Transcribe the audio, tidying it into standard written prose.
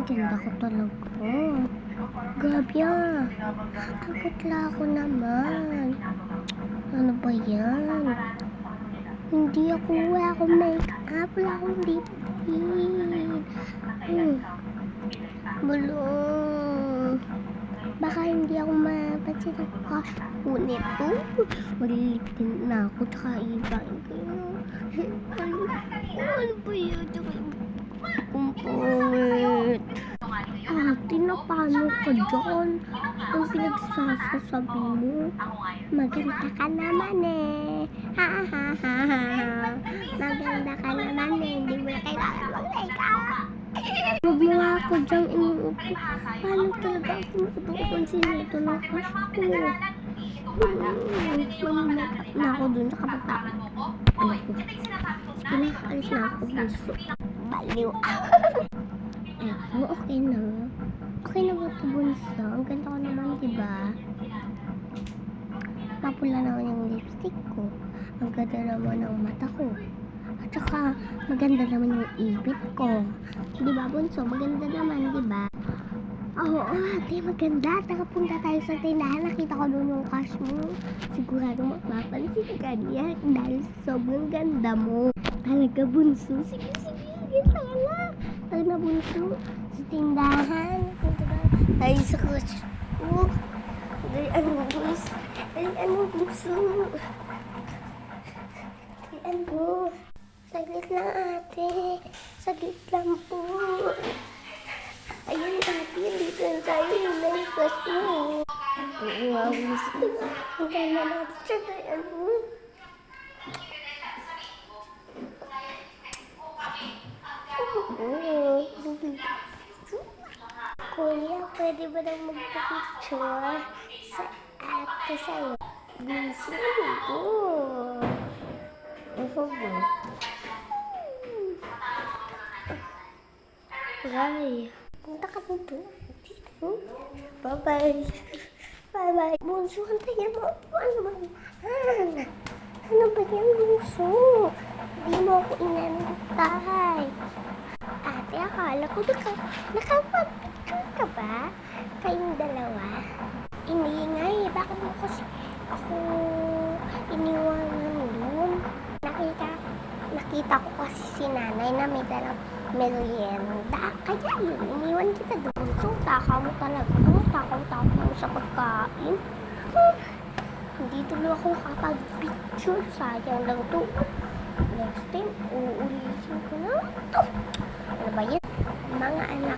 ganda ko talaga. Grabe ah. Ang putla ko naman. Ano ba yan? Wala akong make-up, wala akong lip tint. Bulong. Baka hindi ako mapansin ng crush ko nito. Maglilip tint na ako, tsaka ibahin ko yun. Ano ba yun? Tsaka kumpungit. Paano ka dyan? Ang pinagsasasabi mo? Maganda ka naman eh. Ha ha ha ha. Maganda ka naman eh. Hindi mo na kailangan mag-make-up. Huwag mo nga ako dyang inuupo. Paano talaga ako matutupansin nito ng crush ko? Mag-make-up na ako dun sa kapatid. Pinakaalis na ako gusto. Baliw. Okay na. Okay na ba ito, bunso? Ang ganda ko naman, diba? Papula na yung lipstick ko. Ang ganda naman ang mata ko. At saka, maganda naman yung ibit ko. Diba, bunso? Maganda naman, diba? Oo, ate, maganda. Punta tayo sa tindahan. Nakita ko doon yung cash mo. Sigurado mapapansin ka niya dahil sobrang ganda mo. Talaga, bunso. Sige, tala. Tayo na, bunso. Sa tindahan. Ay, sa crush ko. Saglit lang, ate. Saglit lang po. Ayun, ate. Dito na tayo. Yun na yung crush mo. Wow, gusto. Ang ganda natin siya. Ayan mo. Kuya, pwede ba nang magpapicture sa ate sa'yo? Busy ko. Ano ba? Ray, punta ka dito. Bye-bye. Bye-bye. Bunso, hantayin mo. Ano ba yan? Ano ba yan, bunso? Hindi mo ako inantay. Ate, akala ko nakapag-picture ka ba? Kayong dalawa? Ingay, bakit mo kasi ako iniwanan doon? Nakita ko kasi si nanay na may dalang merienda. Kaya yun, iniwan kita doon. So, takaw mo talaga. Takaw mo sa pagkain. Hindi tuloy ako kapag-picture. Sayang lang to. Next time, uulitin ko na ito. Ano ba yan? Mga anak